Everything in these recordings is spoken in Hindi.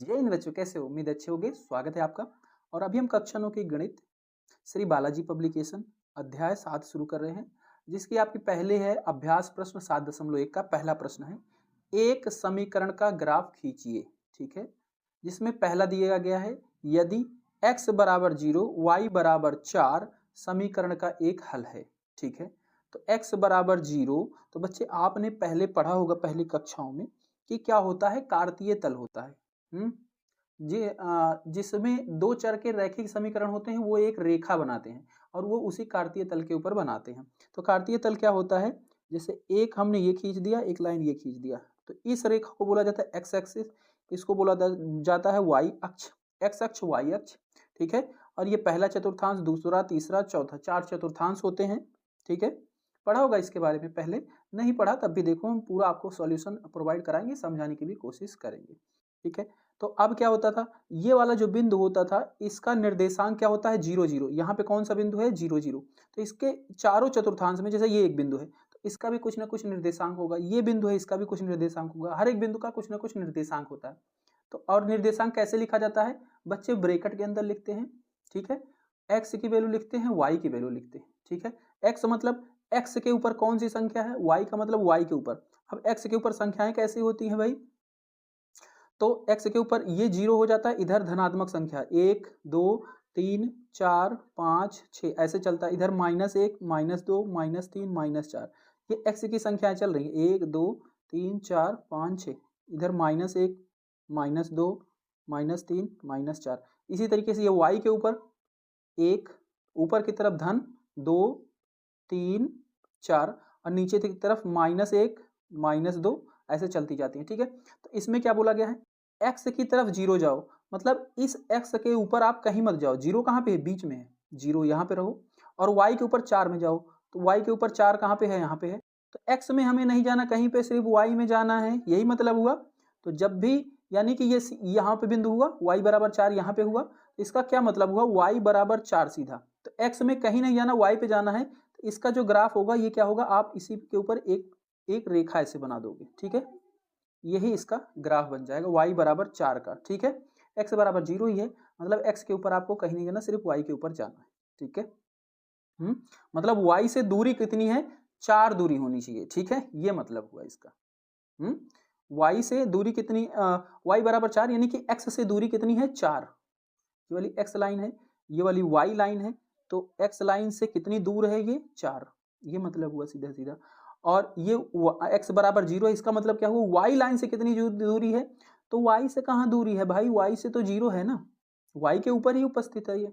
जय हिंद बच्चों, कैसे हो? उम्मीद अच्छे होंगे। स्वागत है आपका। और अभी हम कक्षा 9 की गणित श्री बालाजी पब्लिकेशन अध्याय 7 शुरू कर रहे हैं, जिसकी आपकी पहले है अभ्यास प्रश्न 7.1 का पहला प्रश्न है, एक समीकरण का ग्राफ खींचिए। ठीक है, जिसमें पहला दिया गया है, यदि x बराबर 0 y बराबर 4 समीकरण का एक हल है। ठीक है, तो x बराबर 0, तो बच्चे आपने पहले पढ़ा होगा पहली कक्षाओं में कि क्या होता है, कार्तीय तल होता है। जिसमें दो चर के रैखिक समीकरण होते हैं, वो एक रेखा बनाते हैं और वो उसी कार्तीय तल के ऊपर बनाते हैं। तो कार्तीय तल क्या होता है, जैसे एक हमने ये खींच दिया, एक लाइन ये खींच दिया, तो इस रेखा को बोला जाता है एक्स एक्सिस, इसको बोला जाता है वाई अक्ष, एक्स अक्ष वाई अक्ष। ठीक है, और ये पहला चतुर्थांश, दूसरा, तीसरा, चौथा, 4 चतुर्थांश होते हैं। ठीक है, पढ़ा होगा इसके बारे में, पहले नहीं पढ़ा तब भी देखो, हम पूरा आपको सॉल्यूशन प्रोवाइड कराएंगे, समझाने की भी कोशिश करेंगे। ठीक है, तो अब क्या होता था, ये वाला जो बिंदु होता था, इसका निर्देशांक क्या होता है, 0 0। यहाँ पे कौन सा बिंदु है, 0 0। तो इसके चारों चतुर्थांश में, जैसे ये एक बिंदु है तो इसका भी कुछ ना कुछ निर्देशांक होगा, ये बिंदु है इसका भी कुछ निर्देशांक होगा, हर एक बिंदु का कुछ ना कुछ निर्देशांक होता है। तो और निर्देशांक कैसे लिखा जाता है बच्चे, ब्रैकेट के अंदर लिखते हैं। ठीक है, एक्स की वैल्यू लिखते हैं, वाई की वैल्यू लिखते हैं। ठीक है, एक्स मतलब एक्स के ऊपर कौन सी संख्या है, वाई का मतलब वाई के ऊपर। अब एक्स के ऊपर संख्याएं कैसी होती हैं भाई, तो x के ऊपर ये 0 हो जाता है, इधर धनात्मक संख्या 1 2 3 4 5 6 ऐसे चलता है, इधर -1 -2 -3 -4, ये x की संख्याएं चल रही हैं, 1 2 3 4 5 6, इधर -1 -2 -3 -4। इसी तरीके से ये y के ऊपर 1, ऊपर की तरफ धन 2 3 4 और नीचे की तरफ -1 -2 ऐसे चलती जाती है। ठीक है, तो इसमें क्या बोला गया है, x की तरफ 0 जाओ, मतलब इस x के ऊपर आप कहीं मत जाओ, 0 कहाँ पे है, बीच में है, 0 यहाँ पे रहो। और y के ऊपर 4 में जाओ, तो y के ऊपर 4 कहाँ पे है, यहाँ पे है। तो x में हमें नहीं जाना कहीं पे, सिर्फ y में जाना है, यही मतलब हुआ। तो जब भी, यानी कि ये यहाँ पे बिंदु हुआ, y बराबर 4 यहाँ पे हुआ, तो इसका क्या मतलब हुआ, y बराबर 4 सीधा। तो x में कहीं नहीं जाना, y पे जाना है। तो इसका जो ग्राफ होगा ये क्या होगा, आप इसी के ऊपर एक रेखा ऐसे बना दोगे। ठीक है, यही इसका ग्राफ बन जाएगा, y बराबर 4 का। ठीक है, x बराबर 0 ही है, मतलब x के ऊपर आपको कहीं नहीं जाना, सिर्फ y के ऊपर जाना है। ठीक है, मतलब y से दूरी कितनी है, 4 दूरी होनी चाहिए। ठीक है, ये मतलब हुआ इसका। y से दूरी कितनी, y बराबर 4, यानी कि x से दूरी कितनी है, 4। ये वाली x लाइन है, ये वाली y लाइन है, तो x लाइन से कितनी दूर है, ये 4। ये मतलब हुआ सीधा सीधा। और ये x बराबर 0 है, इसका मतलब क्या हुआ, y लाइन से कितनी दूरी है, तो y से कहाँ दूरी है भाई, y से तो 0 है ना, y के ऊपर ही उपस्थित है ये,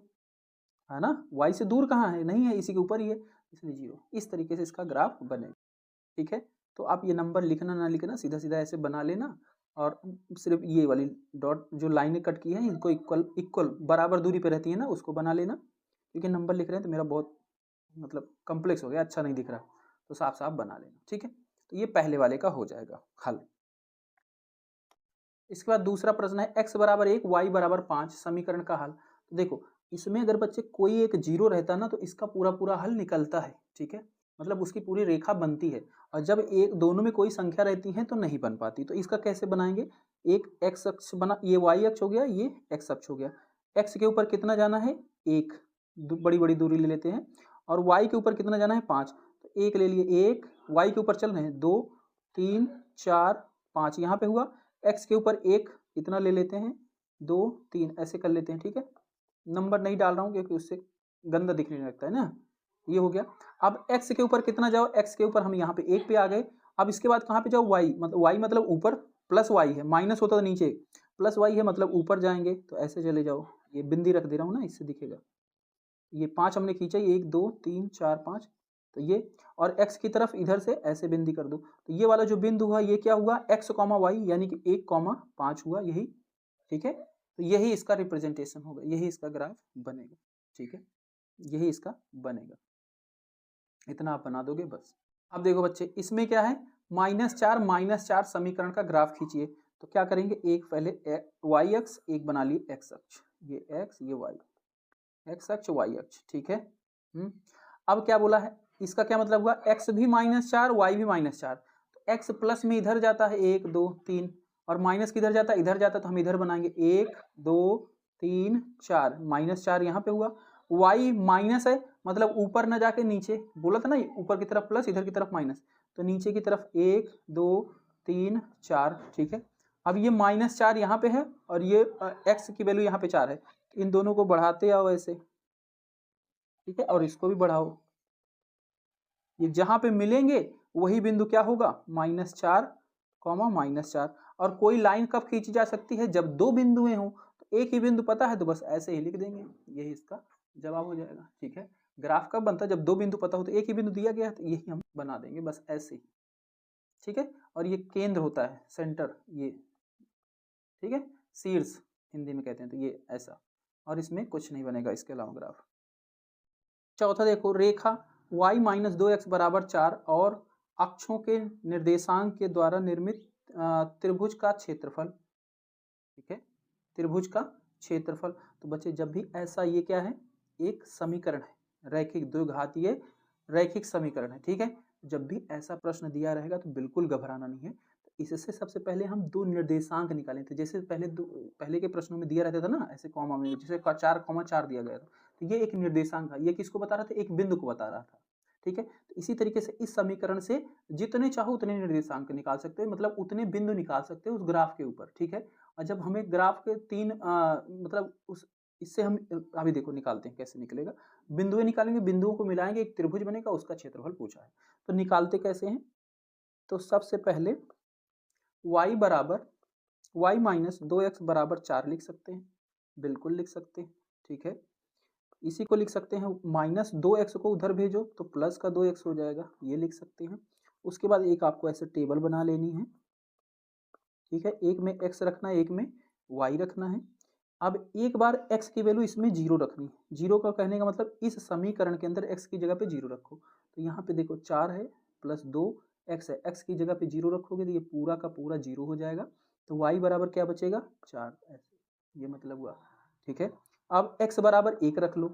है ना, y से दूर कहाँ है, नहीं है, इसी के ऊपर ही है, इसलिए 0। इस तरीके से इसका ग्राफ बनेगा। ठीक है, तो आप ये नंबर लिखना ना लिखना, सीधा सीधा ऐसे बना लेना, और सिर्फ ये वाली डॉट जो लाइनें कट की हैं, इनको इक्वल इक्वल बराबर दूरी पे रहती है ना, उसको बना लेना। क्योंकि नंबर लिख रहे हैं तो मेरा बहुत मतलब कॉम्प्लेक्स हो गया, अच्छा नहीं दिख रहा, तो साफ साफ बना लेना। ठीक है, तो ये पहले वाले का हो जाएगा हल। इसके बाद दूसरा प्रश्न है, x बराबर 1 y बराबर 5 समीकरण का हल। तो देखो, इसमें अगर बच्चे कोई एक 0 रहता ना, तो इसका पूरा पूरा हल निकलता है। ठीक है, मतलब उसकी पूरी रेखा बनती है, और जब एक दोनों में कोई संख्या रहती है तो नहीं बन पाती। तो इसका कैसे बनाएंगे, एक x अक्ष बना, ये y अक्ष हो गया, ये x अक्ष हो गया। x के ऊपर कितना जाना है, 1, बड़ी बड़ी दूरी ले लेते हैं, और y के ऊपर कितना जाना है, 5, तो 1 ले लिए, 1 y के ऊपर चल रहे हैं, 2 3 4 5 यहाँ पे हुआ, x के ऊपर 1 इतना ले लेते हैं, 2 3 ऐसे कर लेते हैं। ठीक है, नंबर नहीं डाल रहा हूँ क्योंकि उससे गंदा दिखने लगता है ना, ये हो गया। अब x के ऊपर कितना जाओ, x के ऊपर हम यहाँ पे 1 पे आ गए। अब इसके बाद कहाँ पे जाओ, y मतलब y मतलब ऊपर, प्लस y है, माइनस होता तो नीचे, प्लस y है मतलब ऊपर जाएंगे, तो ऐसे चले जाओ, ये बिंदी रख दे रहा हूँ ना, इससे दिखेगा। ये 5 हमने खींचा, 1 2 3 4 5, तो ये, और x की तरफ इधर से ऐसे बिंदी कर दो, तो ये वाला जो बिंदु हुआ ये क्या हुआ, x, y, यानी कि 1, 5 हुआ, यही। ठीक है, तो यही इसका रिप्रेजेंटेशन होगा, यही इसका ग्राफ बनेगा। ठीक है, यही इसका बनेगा, इतना आप बना दोगे बस। अब देखो बच्चे, इसमें क्या है, -4 समीकरण का ग्राफ खींचिए। तो क्या करेंगे, एक पहले y अक्ष एक बना लिए, x अक्ष, ये x ये y, x अक्ष y अक्ष। ठीक है, अब क्या बोला है, इसका क्या मतलब हुआ, x भी -4 y भी -4, तो x प्लस में इधर जाता है 1 2 3, और माइनस किधर जाता है, इधर जाता है, तो हम इधर बनाएंगे 1 2 3 4, -4 यहाँ पे हुआ। y माइनस है मतलब ऊपर न जाके नीचे, बोला था ना ऊपर की तरफ प्लस इधर की तरफ माइनस, तो नीचे की तरफ 1 2 3 4, ठीक है। अब ये -4 यहाँ पे है और ये x की वैल्यू यहाँ पे 4 है, इन दोनों को बढ़ाते आओ ऐसे, ठीक है, और इसको भी बढ़ाओ, ये जहां पे मिलेंगे वही बिंदु क्या होगा, -4 -4। और कोई लाइन कब खींची जा सकती है, जब दो बिंदुएं हों, तो एक ही बिंदु पता है तो बस ऐसे ही लिख देंगे, यही इसका जवाब हो जाएगा, ठीक है। ग्राफ कब बनता है, जब दो बिंदु पता हो, तो एक ही बिंदु दिया गया है तो यही हम बना देंगे बस ऐसे ही, ठीक है। और ये केंद्र होता है, सेंटर, ये ठीक है, शीर्ष हिंदी में कहते हैं, तो ये ऐसा, और इसमें कुछ नहीं बनेगा इसके अलावा ग्राफ। चौथा देखो, रेखा y - 2x = 4 और अक्षों के निर्देशांक के द्वारा निर्मित त्रिभुज का क्षेत्रफल, ठीक है, त्रिभुज का क्षेत्रफल। तो बच्चे जब भी ऐसा, ये क्या है, एक समीकरण है, रैखिक द्विघातीय रैखिक समीकरण है, ठीक है। जब भी ऐसा प्रश्न दिया रहेगा तो बिल्कुल घबराना नहीं है। तो इससे सबसे पहले हम दो निर्देशांक निकाले थे, जैसे पहले के प्रश्नों में दिया रहता था ना ऐसे कॉमा में, जैसे 4,4 दिया गया था, तो ये एक निर्देशांक है, ये किसको बता रहा था, एक बिंदु को बता रहा था, ठीक है। तो इसी तरीके से इस समीकरण से जितने चाहो उतने निर्देशांक निकाल सकते हो, मतलब उतने बिंदु निकाल सकते हो उस ग्राफ के ऊपर, ठीक है। और जब हमें ग्राफ के तीन मतलब उस इससे हम अभी देखो निकालते हैं कैसे निकलेगा, बिंदुएं निकालेंगे, बिंदुओं को मिलाएंगे, एक त्रिभुज बनेगा, उसका क्षेत्रफल पूछा है। तो निकालते कैसे हैं, तो सबसे पहले y बराबर y - 2x = 4 लिख सकते हैं, बिल्कुल लिख सकते हैं, ठीक है। इसी को लिख सकते हैं, -2x को उधर भेजो तो प्लस का 2x हो जाएगा, ये लिख सकते हैं। उसके बाद एक आपको ऐसे टेबल बना लेनी है, ठीक है, एक में x रखना है, एक में y रखना है। अब एक बार x की वैल्यू इसमें 0 रखनी है, 0 का कहने का मतलब इस समीकरण के अंदर x की जगह पे 0 रखो। तो यहाँ पे देखो 4 है प्लस 2 x है, x की जगह पे 0 रखोगे तो ये पूरा का पूरा 0 हो जाएगा। तो y बराबर क्या बचेगा, 4, ऐसे, ये मतलब हुआ, ठीक है। अब x बराबर 1 रख लो,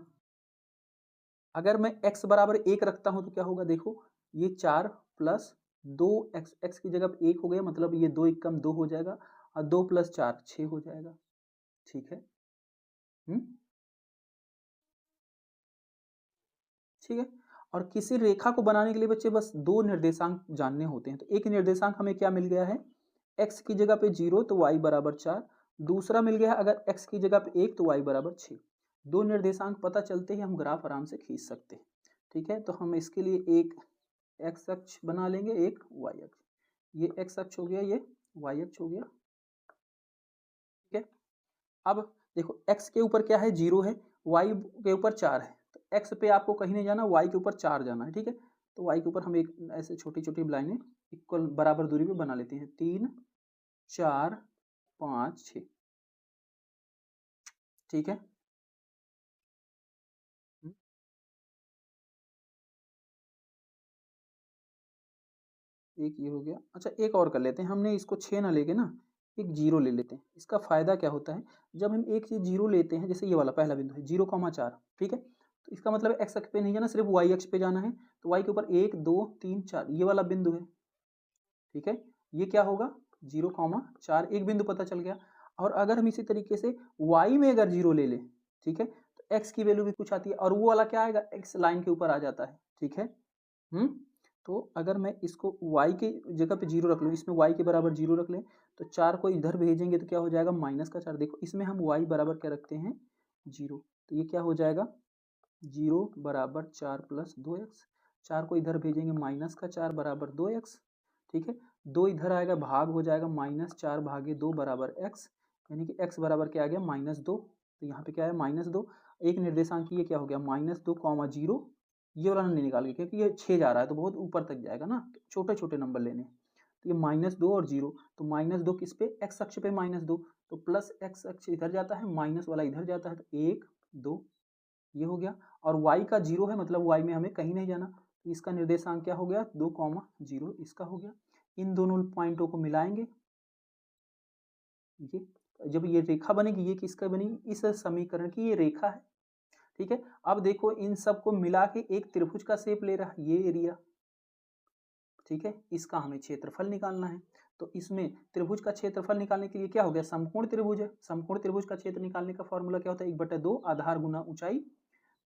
अगर मैं x बराबर 1 रखता हूं तो क्या होगा, देखो ये 4 प्लस 2x, x की जगह पे 1 हो गया, मतलब ये 2 1 कम 2 हो जाएगा, और 2 + 4 6 हो जाएगा, ठीक है। ठीक है। और किसी रेखा को बनाने के लिए बच्चे बस दो निर्देशांक जानने होते हैं। तो एक निर्देशांक हमें क्या मिल गया है, x की जगह पे 0 तो y बराबर 4, दूसरा मिल गया है अगर x की जगह पे 1 तो y बराबर 6। दो निर्देशांक पता चलते ही हम ग्राफ आराम से खींच सकते हैं, ठीक है। तो हम इसके लिए एक x अक्ष बना लेंगे, एक y अक्ष, ये x अक्ष हो गया, ये y अक्ष हो गया, ठीक है। अब देखो x के ऊपर क्या है, 0 है, y के ऊपर 4 है, तो x पे आपको कहीं नहीं जाना, y के ऊपर 4 जाना है, ठीक है। तो y के ऊपर हम एक ऐसे छोटी छोटी लाइनें इक्वल बराबर दूरी पे बना लेते हैं, 3 4 5 6, ठीक है। एक ये हो गया। अच्छा एक और कर लेते हैं, हमने इसको 6 ना लेके ना एक 0 ले लेते हैं। इसका फायदा क्या होता है, जब हम एक चीज 0 लेते हैं, जैसे ये वाला पहला बिंदु है 0,4, ठीक है, तो इसका मतलब एक्स अक्ष पे नहीं जाना, सिर्फ वाई अक्ष पे जाना है। तो वाई के ऊपर 1 2 3 4 ये वाला बिंदु है, ठीक है। ये क्या होगा, 0,4, एक बिंदु पता चल गया। और अगर हम इसी तरीके से y में अगर 0 ले लें, ठीक है, तो x की वैल्यू भी कुछ आती है, और वो वाला क्या आएगा, x लाइन के ऊपर आ जाता है, ठीक है। तो अगर मैं इसको y के जगह पे 0 रख लूँ, इसमें y के बराबर 0 रख लें, तो 4 को इधर भेजेंगे तो क्या हो जाएगा, -4। देखो इसमें हम y बराबर क्या रखते हैं, 0, तो ये क्या हो जाएगा, 0 बराबर 4 + 2x, 4 को इधर भेजेंगे, -4 बराबर 2x, ठीक है। 2 इधर आएगा, भाग हो जाएगा, -4 भागे 2 बराबर x, यानी कि x बराबर क्या आ गया, -2। तो यहाँ पे क्या है, -2, एक निर्देशांक ये क्या हो गया, -2,0, ये वाला नहीं निकाल के, क्योंकि ये 6 जा रहा है तो बहुत ऊपर तक जाएगा ना, तो छोटे छोटे नंबर लेने। तो ये -2 और 0, तो -2 किस पे, x अक्ष पे -2, तो प्लस x अक्ष इधर जाता है, माइनस वाला इधर जाता है, तो 1 2 ये हो गया। और y का 0 है, मतलब y में हमें कहीं नहीं जाना, तो इसका निर्देशांक क्या हो गया, 2,0, इसका हो गया। इन दोनों पॉइंटों को मिलाएंगे, ये जब ये रेखा बनेगी, ये किसका बनेगी, इस समीकरण की ये रेखा है, ठीक है। अब देखो इन सबको मिला के एक त्रिभुज का शेप ले रहा है, ये एरिया, ठीक है। इसका हमें क्षेत्रफल निकालना है। तो इसमें त्रिभुज का क्षेत्रफल निकालने के लिए क्या हो गया, समकोण त्रिभुज है, समकोण त्रिभुज का क्षेत्र निकालने का फॉर्मूला क्या होता है, 1/2 आधार गुना ऊंचाई।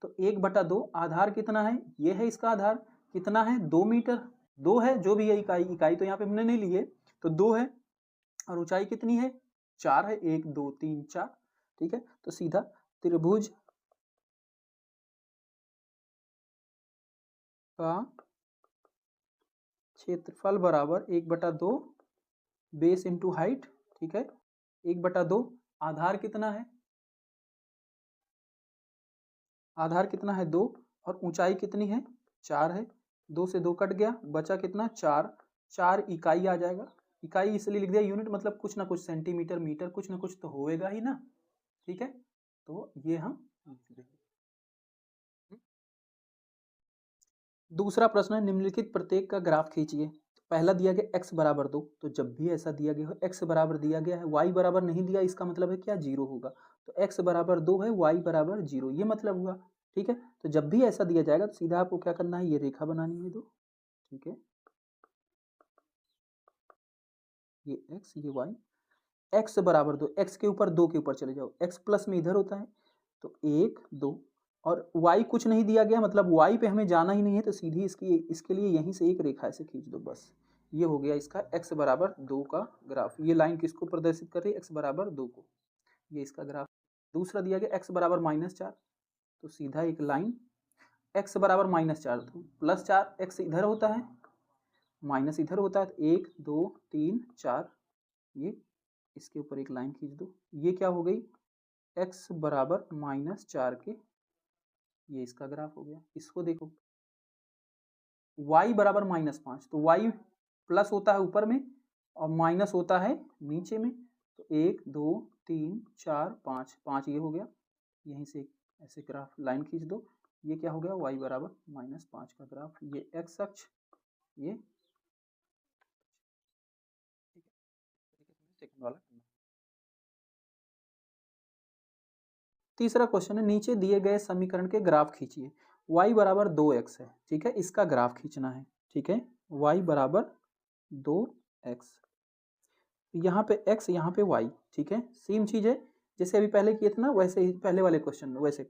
तो 1/2 आधार कितना है, ये है इसका आधार कितना है 2 मीटर, 2 है जो भी है इकाई, इकाई तो यहाँ पे हमने नहीं ली है, तो 2 है, और ऊंचाई कितनी है 4 है, 1 2 3 4, ठीक है। तो सीधा त्रिभुज का क्षेत्रफल बराबर 1/2 बेस इंटू हाइट, ठीक है, 1/2 आधार कितना है, आधार कितना है 2, और ऊंचाई कितनी है 4 है, 2 से 2 कट गया, बचा कितना 4, 4 इकाई आ जाएगा, इकाई इसलिए लिख दिया, यूनिट मतलब कुछ ना कुछ सेंटीमीटर मीटर कुछ ना कुछ तो होएगा ही ना, ठीक है। तो ये हम दूसरा प्रश्न है, निम्नलिखित प्रत्येक का ग्राफ खींचिए। पहला दिया गया x बराबर 2, तो जब भी ऐसा दिया गया हो x बराबर दिया गया है, y बराबर नहीं दिया, इसका मतलब है क्या 0 होगा, तो x बराबर 2 है, y बराबर 0, ये मतलब हुआ, ठीक है। तो जब भी ऐसा दिया जाएगा तो सीधा आपको क्या करना है, ये रेखा बनानी है दो, ठीक है, ये x ये y, x बराबर 2, x के ऊपर 2 के ऊपर चले जाओ, x प्लस में इधर होता है, तो 1 2, और y कुछ नहीं दिया गया, मतलब y पे हमें जाना ही नहीं है, तो सीधी इसके लिए यहीं से एक रेखा ऐसे खींच दो बस, ये हो गया इसका x बराबर 2 का ग्राफ। ये लाइन किसको प्रदर्शित कर रही है, x बराबर 2 को, ये इसका ग्राफ। दूसरा दिया गया x बराबर -4, तो सीधा एक लाइन x बराबर -4, तो +4, x इधर होता है माइनस इधर होता है, तो 1 2 3 4, ये इसके ऊपर एक लाइन खींच दो, ये क्या हो गई x बराबर -4 के, ये इसका ग्राफ हो गया। इसको देखो y बराबर -5, तो y प्लस होता है ऊपर में और माइनस होता है नीचे में, तो 1 2 3 4 5, 5 ये हो गया, यहीं से ऐसे ग्राफ लाइन खींच दो, ये क्या हो गया y बराबर -5 का ग्राफ, ये x अक्ष, ये सेकंड वाला। तीसरा क्वेश्चन है, नीचे दिए गए समीकरण के ग्राफ खींचिए। y बराबर 2x है, ठीक है, इसका ग्राफ खींचना है, ठीक है, y बराबर 2x, यहाँ पे x यहाँ पे y, ठीक है, सेम चीज है जैसे अभी पहले किए थे ना, वैसे ही पहले वाले क्वेश्चन में वैसे।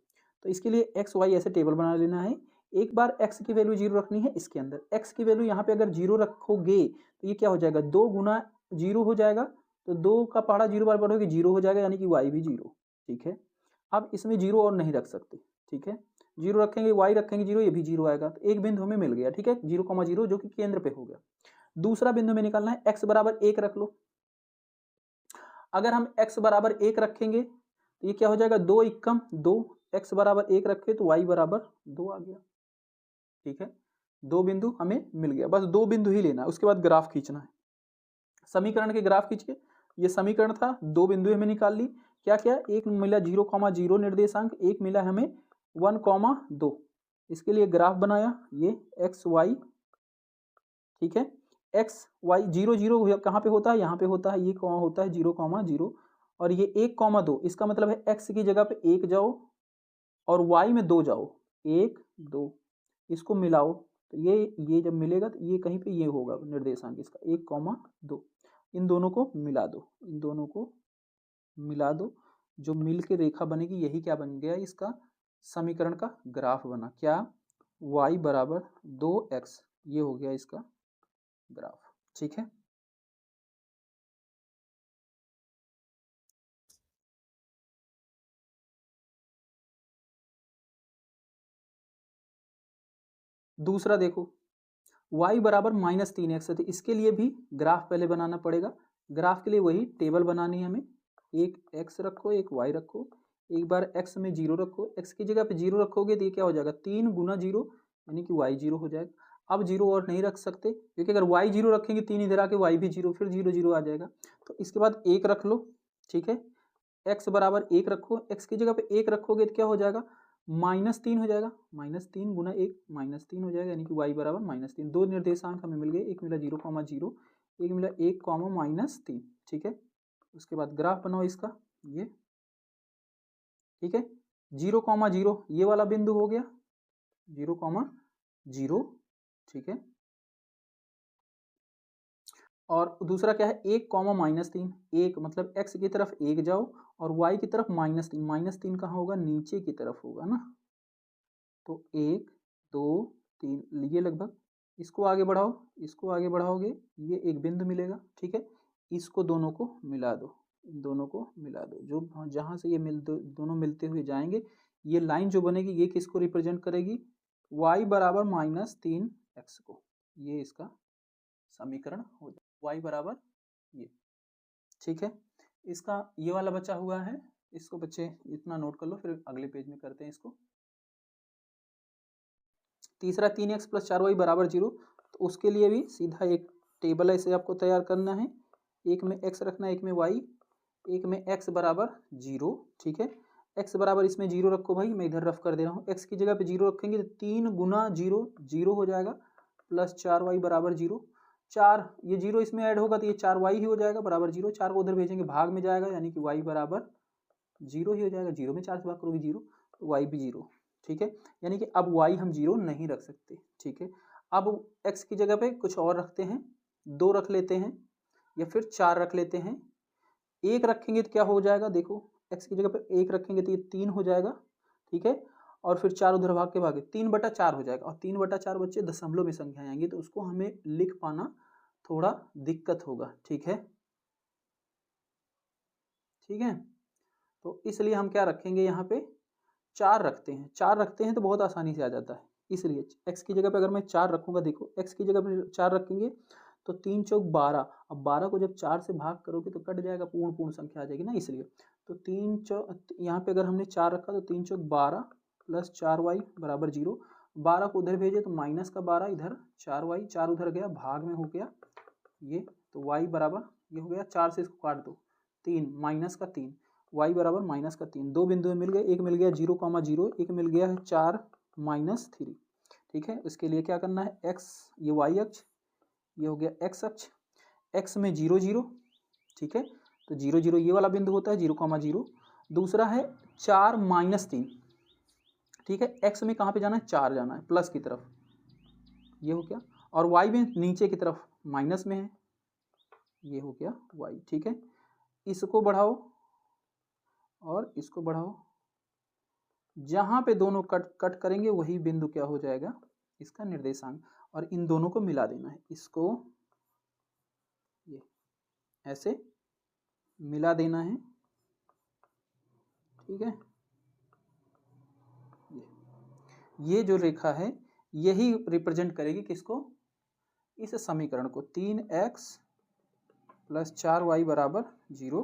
तो इसके लिए x y ऐसे टेबल बना लेना है, एक बार x की वैल्यू 0 रखनी है, इसके अंदर x की वैल्यू यहाँ पे अगर 0 रखोगे तो ये क्या हो जाएगा 2 गुना 0 हो जाएगा, तो 2 का पहाड़ा 0 बार बढ़ोगे 0 हो जाएगा, यानी कि y भी 0, ठीक है। अब इसमें 0 और नहीं रख सकते, ठीक है, 0 रखेंगे y रखेंगे 0, ये भी 0 आएगा, तो एक बिंदु हमें मिल गया, ठीक है, 0,0 जो कि केंद्र पे हो गया। दूसरा बिंदु में निकालना है, x बराबर 1 रख लो, अगर हम x बराबर 1 रखेंगे तो ये क्या हो जाएगा 2 एकम 2, x बराबर 1 रखे तो y बराबर 2 आ गया, ठीक है, 2 बिंदु हमें मिल गया, बस 2 बिंदु ही लेना है, उसके बाद ग्राफ खींचना है। समीकरण के ग्राफ खींचिए, ये समीकरण था, 2 बिंदु हमें निकाल ली, क्या क्या, एक मिला 0,0 निर्देशांक, एक मिला हमें 1,2, इसके लिए ग्राफ बनाया, ये एक्स वाई, ठीक है, एक्स वाई 0 0 कहाँ पे होता है, यहाँ पे होता है, ये कौन होता है 0,0, और ये 1,2, इसका मतलब है एक्स की जगह पे 1 जाओ और वाई में 2 जाओ, 1 2, इसको मिलाओ, तो ये जब मिलेगा तो ये कहीं पे ये होगा निर्देशांक इसका 1,2, इन दोनों को मिला दो, इन दोनों को मिला दो, जो मिल के रेखा बनेगी यही क्या बन गया, इसका समीकरण का ग्राफ बना, क्या y बराबर 2x, ये हो गया इसका ग्राफ, ठीक है। दूसरा देखो y बराबर -3x है, तो इसके लिए भी ग्राफ पहले बनाना पड़ेगा, ग्राफ के लिए वही टेबल बनानी है हमें, एक x रखो एक y रखो, एक बार x में 0 रखो, x की जगह पे 0 रखोगे तो ये क्या हो जाएगा 3 गुना 0, यानी कि y 0 हो जाएगा। अब 0 और नहीं रख सकते, क्योंकि अगर y 0 रखेंगे 3 इधर आके y भी 0, फिर 0 0 आ जाएगा, तो इसके बाद 1 रख लो, ठीक है, x बराबर 1 रखो, x की जगह पे 1 रखोगे तो क्या हो जाएगा -3 हो जाएगा, -3 गुना 1 -3 हो जाएगा, यानी कि y बराबर -3, दो निर्देशांक हमें मिल गए, एक मिला 0,0, एक मिला 1,-3, ठीक है। उसके बाद ग्राफ बनाओ इसका, ये ठीक है, 0,0 ये वाला बिंदु हो गया 0,0, ठीक है, और दूसरा क्या है 1 कॉमा -3, 1 मतलब x की तरफ 1 जाओ और y की तरफ -3, -3 कहाँ होगा नीचे की तरफ होगा ना, तो 1 2 3 ये लगभग, इसको आगे बढ़ाओ, इसको आगे बढ़ाओगे ये एक बिंदु मिलेगा, ठीक है, इसको दोनों को मिला दो, इन दोनों को मिला दो, जो जहाँ से ये दोनों मिलते हुए जाएंगे, ये लाइन जो बनेगी ये किसको रिप्रेजेंट करेगी, y बराबर -3x को, ये इसका समीकरण हो जाए, y बराबर ये, ठीक है। इसका ये वाला बचा हुआ है, इसको बच्चे इतना नोट कर लो, फिर अगले पेज में करते हैं इसको। तीसरा 3x + 4y बराबर 0, तो उसके लिए भी सीधा एक टेबल ऐसे आपको तैयार करना है, एक में x रखना है, एक में y, एक में x बराबर 0, ठीक है, x बराबर इसमें 0 रखो भाई, मैं इधर रफ कर दे रहा हूँ, x की जगह पे 0 रखेंगे तो 3 गुना 0 0 हो जाएगा, प्लस 4y बराबर 0, 4 ये 0 इसमें ऐड होगा तो ये 4y ही हो जाएगा बराबर 0, 4 को उधर भेजेंगे भाग में जाएगा, यानी कि y बराबर 0 ही हो जाएगा, 0 में 4 से भाग करोगे 0, तो y भी 0, ठीक है, यानी कि अब y हम 0 नहीं रख सकते, ठीक है। अब x की जगह पे कुछ और रखते हैं, 2 रख लेते हैं या फिर 4 रख लेते हैं, 1 रखेंगे तो क्या हो जाएगा, देखो x की जगह पे 1 रखेंगे तो ये 3 हो जाएगा, ठीक है, और फिर 4 उधर भाग के भागे 3/4 हो जाएगा, और 3/4 बच्चे दशमलव में संख्या आएंगी तो उसको हमें लिख पाना थोड़ा दिक्कत होगा, ठीक है, ठीक है, तो इसलिए हम क्या रखेंगे यहाँ पे 4 रखते हैं, 4 रखते हैं तो बहुत आसानी से आ जाता है, इसलिए x की जगह पे अगर मैं 4 रखूंगा, देखो x की जगह पे 4 रखेंगे तो 3 चौक 12, अब 12 को जब 4 से भाग करोगे तो कट जाएगा, पूर्ण संख्या आ जाएगी ना, इसलिए तो 3 चौक यहाँ पे अगर हमने 4 रखा तो 3 चौक 12 प्लस 4y बराबर 0, 12 को उधर भेजे तो माइनस का 12 इधर 4y, 4 उधर गया भाग में हो गया ये, तो y बराबर ये हो गया, 4 से इसको काट दो 3 माइनस का 3, y बराबर -3, दो बिंदु मिल गए, एक मिल गया 0,0, एक मिल गया है 4 -3, ठीक है। इसके लिए क्या करना है, x ये y अक्ष, ये हो गया x अक्ष, x में 0 0, ठीक है, तो 0 0 ये वाला बिंदु होता है 0,0, दूसरा है 4 -3, ठीक है, x में कहाँ पे जाना है 4 जाना है, प्लस की तरफ, ये हो गया, और y में नीचे की तरफ माइनस में है, ये हो गया y, ठीक है, इसको बढ़ाओ और इसको बढ़ाओ, जहां पे दोनों कट करेंगे वही बिंदु क्या हो जाएगा इसका निर्देशांक, और इन दोनों को मिला देना है, इसको ये ऐसे मिला देना है, ठीक है, ये जो रेखा है यही रिप्रेजेंट करेगी किसको, इस समीकरण को, 3x + 4y बराबर 0,